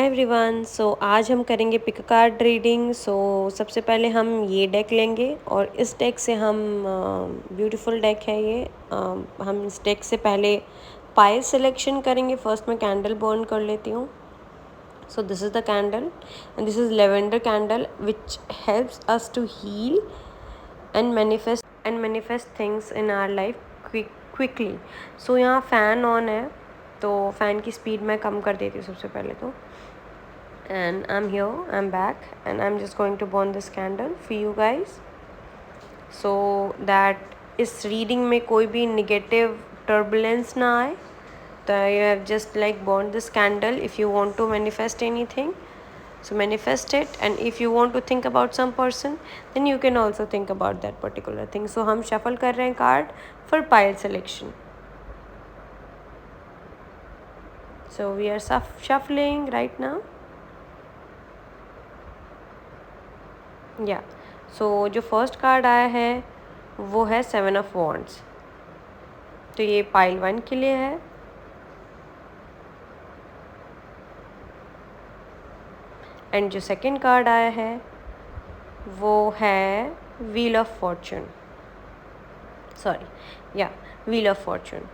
Hi everyone. आज हम करेंगे पिक कार्ड रीडिंग। सबसे पहले हम ये डेक लेंगे और इस डेक से हम ब्यूटीफुल डेक है ये। हम इस डेक से पहले पायल सिलेक्शन करेंगे। फर्स्ट मैं कैंडल बर्न कर लेती हूँ। So this is the candle and this is lavender candle which helps us to heal and manifest things in our life quickly. So यहाँ फ़ैन ऑन है तो फ़ैन की speed मैं कम कर देती हूँ सबसे पहले तो। And I'm here, I'm back, and I'm just going to burn this candle for you guys so that इस रीडिंग में कोई भी नेगेटिव टर्बुलेंस ना आए। तो you have just like burn this candle if you want to manifest anything, so manifest it, and if you want to think about some person then you can also think about that particular thing. So हम shuffle कर रहे हैं card for pile selection. So we are shuffling right now. या सो जो first card आया है वो है 7 ऑफ वॉन्ड्स। तो ये पाइल 1 के लिए है। एंड जो सेकंड कार्ड आया है वो है wheel of Fortune, wheel of fortune.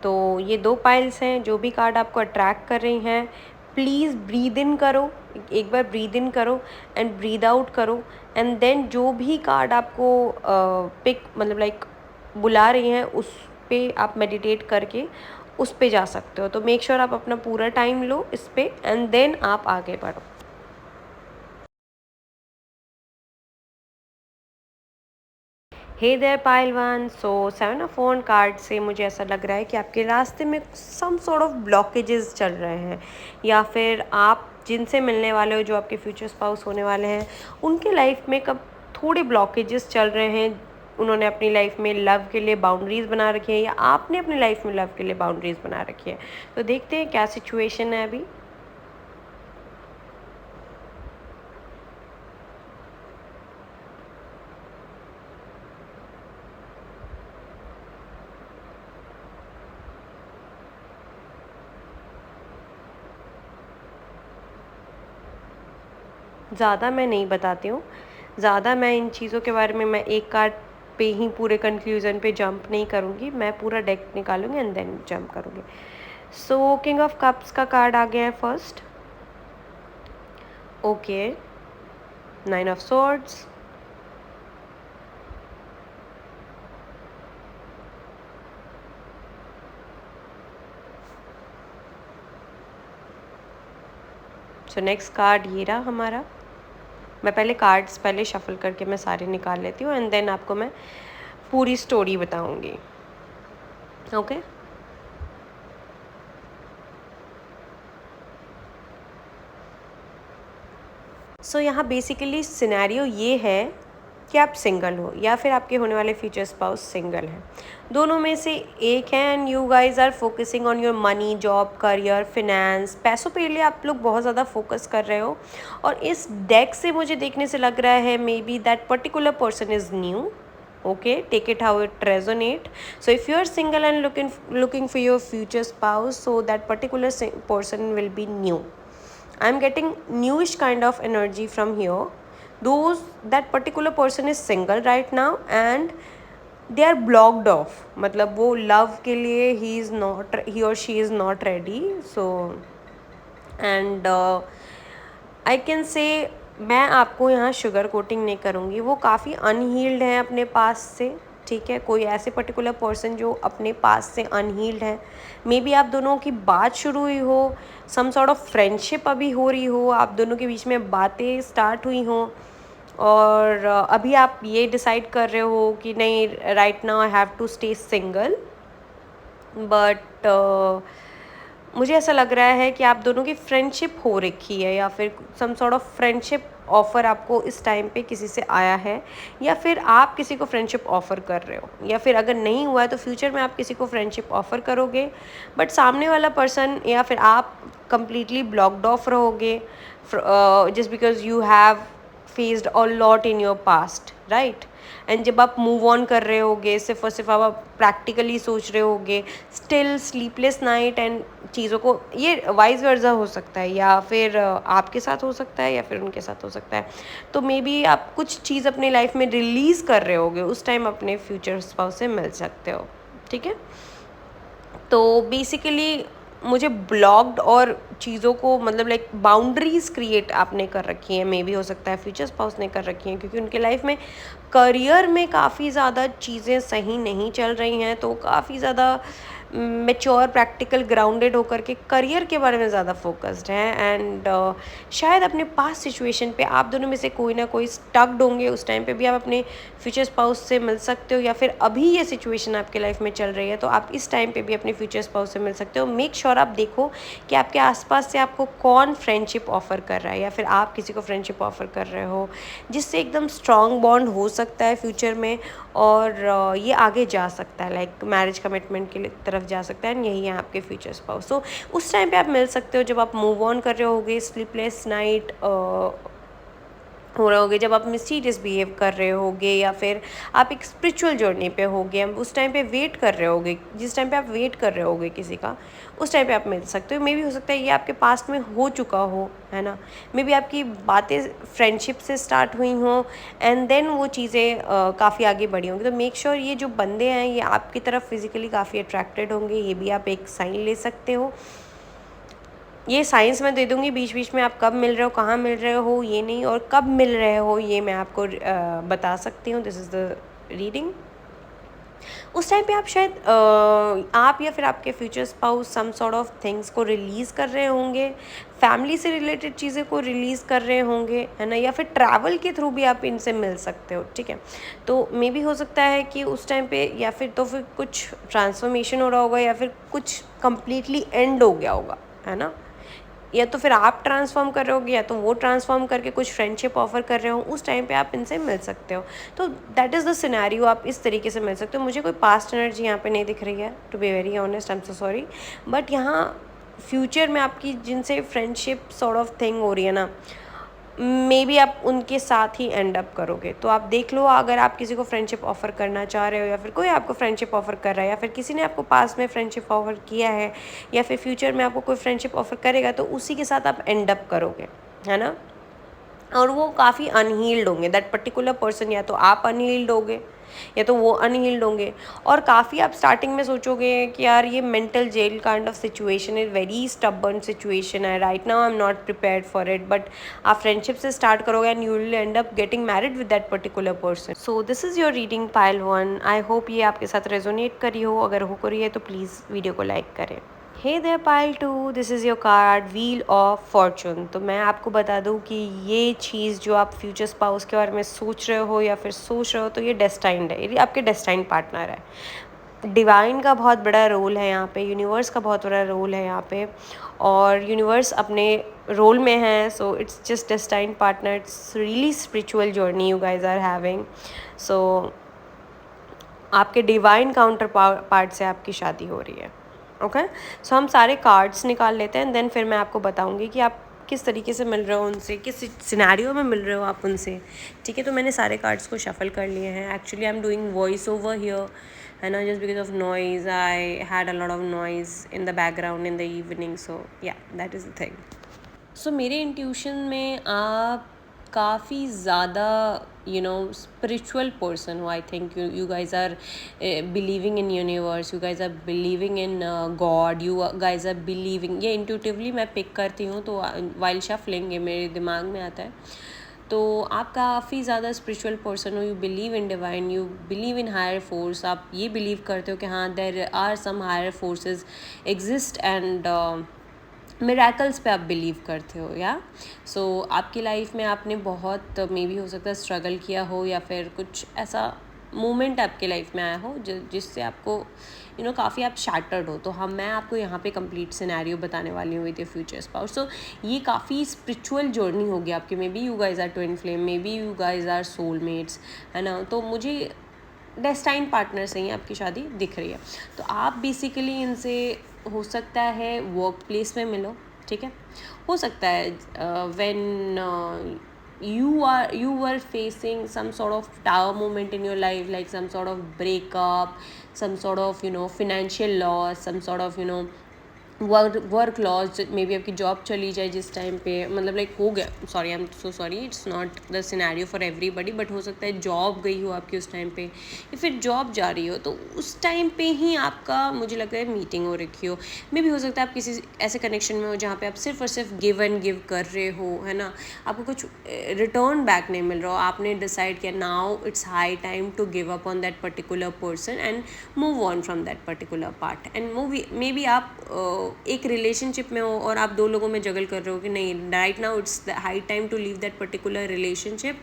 तो ये दो पाइल्स हैं। जो भी कार्ड आपको अट्रैक्ट कर रही हैं प्लीज़ ब्रीद इन करो, एक बार ब्रीद इन करो एंड ब्रीद आउट करो, एंड देन जो भी कार्ड आपको पिक मतलब लाइक बुला रही हैं उस पे आप मेडिटेट करके उस पे जा सकते हो। तो मेक श्योर आप अपना पूरा टाइम लो इस पे एंड देन आप आगे बढ़ो। Hey there pile 1। So 7 of wand card से मुझे ऐसा लग रहा है कि आपके रास्ते में सम सॉर्ट ऑफ ब्लॉकेजेस चल रहे हैं, या फिर आप जिनसे मिलने वाले हो जो आपके फ्यूचर स्पाउस होने वाले हैं उनके लाइफ में कब थोड़े ब्लॉकेजेस चल रहे हैं। उन्होंने अपनी लाइफ में लव के लिए बाउंड्रीज़ बना रखी है या आपने अपनी लाइफ में लव के लिए बाउंड्रीज़ बना रखी है। तो देखते हैं क्या सिचुएशन है अभी। ज़्यादा मैं नहीं बताती हूँ, ज़्यादा मैं इन चीज़ों के बारे में मैं एक कार्ड पे ही पूरे कंक्लूजन पे जंप नहीं करूँगी। मैं पूरा डेक निकालूंगी एंड देन जंप करूँगी। सो किंग ऑफ कप्स का कार्ड आ गया है first. Okay, 9 of swords, so next card ये रहा हमारा। मैं पहले कार्ड्स पहले शफल करके मैं सारे निकाल लेती हूँ एंड देन आपको मैं पूरी स्टोरी बताऊँगी। ओके, सो यहाँ बेसिकली सिनेरियो ये है कि आप सिंगल हो या फिर आपके होने वाले फ्यूचर स्पाउस सिंगल हैं। दोनों में से एक है and you guys are focusing on your money, job, career, finance. पैसों पे लिए आप लोग बहुत ज़्यादा फोकस कर रहे हो और इस डेक से मुझे देखने से लग रहा है may be that particular person is new. Okay, take it how it resonate. So if you're single and looking for your future spouse, so that particular person will be new. I'm getting newish kind of energy from here. That particular person is single right now and they are blocked off. मतलब वो love के लिए he or she is not ready. So and I can say मैं आपको यहाँ sugar coating नहीं करूँगी। वो काफ़ी अनहील्ड हैं अपने पास से, ठीक है। कोई ऐसे पर्टिकुलर पर्सन जो अपने पास से अनहील्ड है, मे बी आप दोनों की बात शुरू हुई हो, सम सॉर्ट ऑफ फ्रेंडशिप अभी हो रही हो, आप दोनों के बीच में बातें स्टार्ट हुई हों और अभी आप ये डिसाइड कर रहे हो कि नहीं, right now I have to stay single. But मुझे ऐसा लग रहा है कि आप दोनों की फ्रेंडशिप हो रखी है या फिर some sort of friendship offer आपको इस टाइम पे किसी से आया है, या फिर आप किसी को फ्रेंडशिप ऑफ़र कर रहे हो, या फिर अगर नहीं हुआ है तो फ्यूचर में आप किसी को फ्रेंडशिप ऑफ़र करोगे बट सामने वाला पर्सन या फिर आप कम्प्लीटली ब्लॉक्ड ऑफ रहोगे just because you have faced a lot in your past, right? And जब आप मूव ऑन कर रहे होगे, सिर्फ और सिर्फ आप प्रैक्टिकली सोच रहे होगे, स्टिल स्लीपलेस नाइट एंड चीज़ों को, ये वाइज वर्सा हो सकता है, या फिर आपके साथ हो सकता है या फिर उनके साथ हो सकता है। तो मे बी आप कुछ चीज़ अपनी लाइफ में रिलीज़ कर रहे होगे, उस टाइम अपने फ्यूचर स्पाउस से मिल सकते हो, ठीक है? तो बेसिकली मुझे ब्लॉक्ड और चीज़ों को मतलब लाइक बाउंड्रीज़ क्रिएट आपने कर रखी हैं, मे बी हो सकता है फ्यूचर स्पाउस ने कर रखी हैं, क्योंकि उनके लाइफ में करियर में काफ़ी ज़्यादा चीज़ें सही नहीं चल रही हैं, तो काफ़ी ज़्यादा मैच्योर प्रैक्टिकल ग्राउंडेड होकर के करियर के बारे में ज़्यादा फोकस्ड हैं। एंड शायद अपने पास्ट सिचुएशन पे आप दोनों में से कोई ना कोई स्टक्ड होंगे, उस टाइम पे भी आप अपने फ्यूचर स्पाउस से मिल सकते हो, या फिर अभी ये सिचुएशन आपके लाइफ में चल रही है तो आप इस टाइम पे भी अपने फ्यूचर स्पाउस से मिल सकते हो। मेक श्योर आप देखो कि आपके आसपास से आपको कौन फ्रेंडशिप ऑफ़र कर रहा है, या फिर आप किसी को फ्रेंडशिप ऑफ़र कर रहे हो जिससे एकदम स्ट्रॉन्ग बॉन्ड हो सकता है फ्यूचर में, और ये आगे जा सकता है, लाइक मैरिज कमिटमेंट के तरफ जा सकता है, एंड यही है आपके फ्यूचर स्पाउस। तो उस टाइम पे आप मिल सकते हो जब आप मूव ऑन कर रहे होगे, स्लीपलेस नाइट हो रहे होगे, जब आप मिस्टीरियस बिहेव कर रहे होगे, या फिर आप एक स्पिरिचुअल जर्नी पे होगे, उस टाइम पे वेट कर रहे होगे, जिस टाइम पे आप वेट कर रहे होगे किसी का, उस टाइम पे आप मिल सकते हो। मे बी हो सकता है ये आपके पास्ट में हो चुका हो, है ना? मे बी आपकी बातें फ्रेंडशिप से स्टार्ट हुई हों एंड देन वो चीज़ें काफ़ी आगे बढ़ी होंगी। तो मेक श्योर ये जो बंदे हैं ये आपकी तरफ फिजिकली काफ़ी अट्रैक्टेड होंगे, ये भी आप एक साइन ले सकते हो। ये साइंस मैं दे दूँगी बीच बीच में, आप कब मिल रहे हो, कहाँ मिल रहे हो ये नहीं, और कब मिल रहे हो ये मैं आपको बता सकती हूँ। This is the reading. उस टाइम पे आप शायद आप या फिर आपके future spouse some sort of things को रिलीज़ कर रहे होंगे, फैमिली से रिलेटेड चीज़ें को रिलीज़ कर रहे होंगे, है ना? या फिर ट्रैवल के थ्रू भी आप इनसे मिल सकते हो, ठीक है? तो मे बी हो सकता है कि उस टाइम पे या फिर तो फिर कुछ ट्रांसफॉर्मेशन हो रहा होगा, या फिर कुछ कम्प्लीटली एंड हो गया होगा, है ना? या तो फिर आप ट्रांसफॉर्म कर रहे होगे, या तो वो ट्रांसफॉर्म करके कुछ फ्रेंडशिप ऑफर कर रहे हो, उस टाइम पे आप इनसे मिल सकते हो। तो दैट इज़ द सिनेरियो, आप इस तरीके से मिल सकते हो। मुझे कोई पास्ट एनर्जी यहाँ पे नहीं दिख रही है, to be very honest, I am so sorry, but यहाँ फ्यूचर में आपकी जिनसे फ्रेंडशिप सॉर्ट ऑफ थिंग हो रही है ना, मे बी आप उनके साथ ही एंड अप करोगे। तो आप देख लो, अगर आप किसी को फ्रेंडशिप ऑफ़र करना चाह रहे हो, या फिर कोई आपको फ्रेंडशिप ऑफ़र कर रहा है, या फिर किसी ने आपको पास्ट में फ्रेंडशिप ऑफ़र किया है, या फिर फ्यूचर में आपको कोई फ्रेंडशिप ऑफ़र करेगा, तो उसी के साथ आप एंड अप करोगे, है ना? और वो काफ़ी अनहील्ड होंगे, दैट पर्टिकुलर पर्सन, या तो आप अनहील्ड होगे या तो वो अनहील्ड होंगे। और काफ़ी आप स्टार्टिंग में सोचोगे कि यार ये mental jail kind of situation है, वेरी स्टबर्न सिचुएशन है, right now I am not prepared for it, but आप फ्रेंडशिप से स्टार्ट करोगे and you will end up getting married with that particular person. So this is your reading pile 1। I hope ये आपके साथ resonate करी हो, अगर हो करी है तो प्लीज़ वीडियो को लाइक करें। Hey there pile 2, this is your card wheel of fortune. तो मैं आपको बता दूं कि ये चीज़ जो आप फ्यूचर स्पाउस के बारे में सोच रहे हो या फिर सोच रहे हो, तो ये डेस्टाइंड है, ये आपके डेस्टाइंड पार्टनर है। डिवाइन का बहुत बड़ा रोल है यहाँ पे, यूनिवर्स का बहुत बड़ा रोल है यहाँ पे, और यूनिवर्स अपने रोल में है। So it's just destined partner, it's really spiritual journey you guys are having. So आपके डिवाइन काउंटर पार्ट से आपकी शादी हो रही है। ओके, सो हम सारे कार्ड्स निकाल लेते हैं, देन फिर मैं आपको बताऊंगी कि आप किस तरीके से मिल रहे हो उनसे, किस सिनेरियो में मिल रहे हो आप उनसे, ठीक है? तो मैंने सारे कार्ड्स को शफल कर लिए हैं। Actually I am doing voice over here, है ना, just because of noise, I had a lot of noise in the background in the evening, so yeah that is the thing. So मेरे intuition में आप काफ़ी ज़्यादा spiritual person हो। I think you guys are believing in universe, you guys are believing in God, you guys are believing, ये intuitively मैं pick करती हूँ, तो वाइल शफलिंग ये मेरे दिमाग में आता है। तो आप काफ़ी ज़्यादा स्पिरिचुअल पर्सन हो, you believe in divine, you believe in higher force, आप ये बिलीव करते हो कि हाँ there are some higher forces exist, and miracles पे आप बिलीव करते हो, या सो आपकी लाइफ में आपने बहुत मे बी हो सकता है स्ट्रगल किया हो, या फिर कुछ ऐसा मोमेंट आपके लाइफ में आया हो जिससे आपको काफ़ी आप शैटर्ड हो। तो मैं आपको यहाँ पे कंप्लीट सिनेरियो बताने वाली हूँ with your future spouse. So ये काफ़ी स्पिरिचुअल जर्नी होगी आपकी, maybe you guys are twin flame, maybe you guys are soulmates, है ना? तो मुझे डेस्टाइन पार्टनर से ही आपकी शादी दिख रही है। तो आप बेसिकली इनसे हो सकता है वर्क प्लेस में मिलो, ठीक है? हो सकता है when you were facing some sort of tower moment in your life, like some sort of breakup, some sort of financial loss, some sort of work loss, may be आपकी job चली जाए जिस टाइम पे, मतलब like हो गया, sorry I am so sorry, it's not the scenario for everybody, but हो सकता है जॉब गई हो आपकी उस टाइम पे, या फिर जॉब जा रही हो, तो उस टाइम पे ही आपका मुझे लगता है मीटिंग हो रखी हो। मे भी हो सकता है आप किसी ऐसे कनेक्शन में हो जहाँ पे आप सिर्फ और सिर्फ गिव एंड गिव कर रहे हो, है ना, आपको कुछ रिटर्न बैक नहीं मिल रहा हो, आपने डिसाइड किया now it's high time to give up on that particular person and move on from that particular part, and maybe आप एक रिलेशनशिप में हो और आप दो लोगों में जगल कर रहे हो कि नहीं, right now it's the high time to leave that particular relationship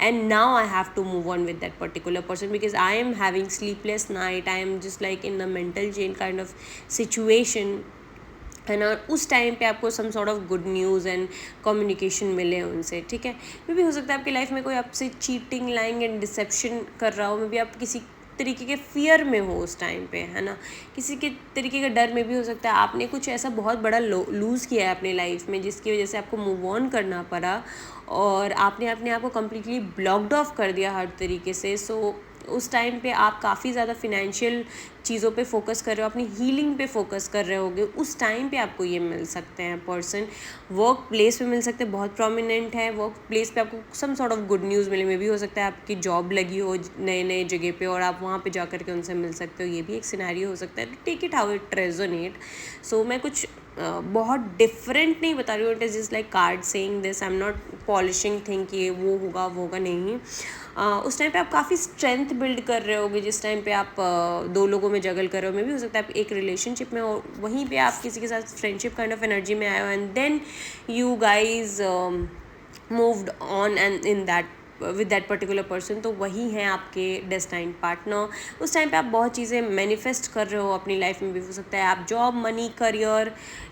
and now I have to move on with that particular person because I am having sleepless night, I am just like in a mental chain kind of situation, है ना। उस time पे आपको some sort of good news and communication मिले उनसे, ठीक है। मे भी हो सकता है आपकी लाइफ में कोई आपसे चीटिंग, लाइंग एंड डिसेप्शन कर रहा हो, मे भी आप किसी तरीके के फियर में हो उस टाइम पे, है ना, किसी के तरीके का डर में भी हो सकता है आपने कुछ ऐसा बहुत बड़ा लूज़ किया है अपनी लाइफ में जिसकी वजह से आपको मूव ऑन करना पड़ा और आपने अपने आप को कम्प्लीटली ब्लॉक्ड ऑफ कर दिया हर तरीके से। सो उस टाइम पे आप काफ़ी ज़्यादा फिनेंशियल चीज़ों पे फोकस कर रहे हो, अपनी हीलिंग पे फोकस कर रहे होगे, उस टाइम पे आपको ये मिल सकते हैं पर्सन। वर्क प्लेस पे मिल सकते हैं, बहुत प्रोमिनेंट है, वर्क प्लेस पे आपको some sort of good news मिले, में भी हो सकता है आपकी जॉब लगी हो नए नए जगह पे और आप वहाँ पे जा कर के उनसे मिल सकते हो, ये भी एक सिनेरियो हो सकता है। Take it how it resonate. So मैं कुछ बहुत डिफरेंट नहीं बता रही हूँ, it is just like card saying this, I am not polishing thing कि वो होगा नहीं। उस टाइम पे आप काफ़ी स्ट्रेंथ बिल्ड कर रहे होगे जिस टाइम पे आप दो लोगों में जगल कर रहे हो, मे भी हो सकता है आप एक रिलेशनशिप में हो, वहीं पे आप किसी के साथ फ्रेंडशिप काइंड ऑफ एनर्जी में आए हो and then you guys moved on and in that with that particular person, तो वही हैं आपके डेस्टाइन्ड पार्टनर। उस टाइम पे आप बहुत चीज़ें मैनिफेस्ट कर रहे हो अपनी लाइफ में, भी हो सकता है आप job, money, career,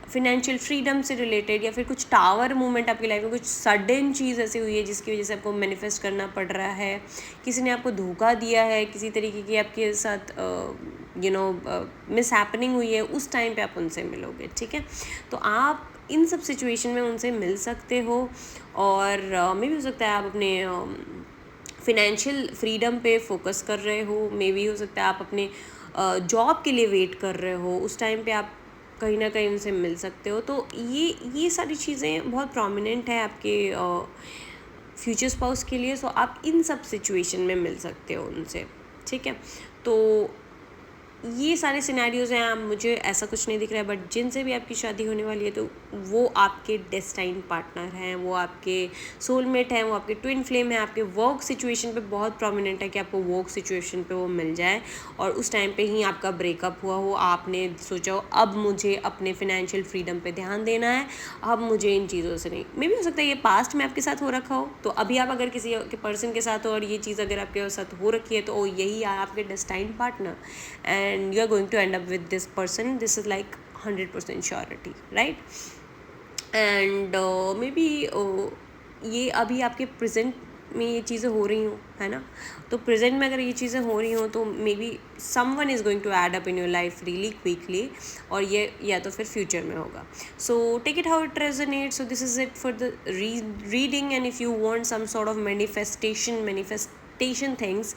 financial freedom से रिलेटेड, या फिर कुछ टावर मूवमेंट आपकी लाइफ में, कुछ सडन चीज़ ऐसी हुई है जिसकी वजह से आपको मैनिफेस्ट करना पड़ रहा है, किसी ने आपको धोखा दिया है, किसी तरीके की आपके साथ मिस हैपनिंग हुई है, उस टाइम पे आप उनसे मिलोगे, ठीक है। तो आप इन सब सिचुएशन में उनसे मिल सकते हो और मे भी हो सकता है आप अपने फिनेंशियल फ्रीडम पे फोकस कर रहे हो, मे भी हो सकता है आप अपने जॉब के लिए वेट कर रहे हो, उस टाइम पे आप कहीं ना कहीं उनसे मिल सकते हो। तो ये सारी चीज़ें बहुत प्रोमिनेंट है आपके फ्यूचर स्पाउस के लिए। सो आप इन सब सिचुएशन में मिल सकते हो उनसे, ठीक है। तो ये सारे सिनेरियोज़ हैं, आप मुझे ऐसा कुछ नहीं दिख रहा है, बट जिनसे भी आपकी शादी होने वाली है तो वो आपके डेस्टाइन्ड पार्टनर हैं, वो आपके सोलमेट हैं, वो आपके ट्विन फ्लेम हैं। आपके वर्क सिचुएशन पे बहुत प्रोमिनेंट है कि आपको वर्क सिचुएशन पे वो मिल जाए और उस टाइम पे ही आपका ब्रेकअप हुआ हो, आपने सोचा हो अब मुझे अपने फिनेंशियल फ्रीडम पे ध्यान देना है, अब मुझे इन चीज़ों से नहीं। मे भी हो सकता है ये पास्ट में आपके साथ हो रखा हो, तो अभी आप अगर किसी के पर्सन के साथ हो और ये चीज़ अगर आपके साथ हो रखी है तो यही आपके destined partner and you are going to end up with this person, this is like 100% surety, right? and maybe ये अभी आपके प्रेजेंट में ये चीज़ें हो रही हूँ, है ना, तो प्रेजेंट में अगर ये चीज़ें हो रही हों तो may be someone is going to add up in your life really quickly, और ये या तो फिर फ्यूचर में होगा। So take it how it resonate. So this is it for the reading, and if you want some sort of manifestation things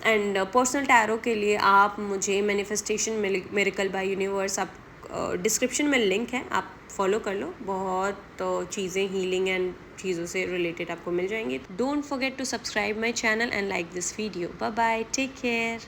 and personal tarot के लिए आप मुझे मैनिफेस्टेशन मिरेकल बाय यूनिवर्स, आप डिस्क्रिप्शन में link है, आप follow कर लो, बहुत चीज़ें हीलिंग एंड चीज़ों से रिलेटेड आपको मिल जाएंगी। Don't forget to subscribe my channel and like this video. Bye bye, take care.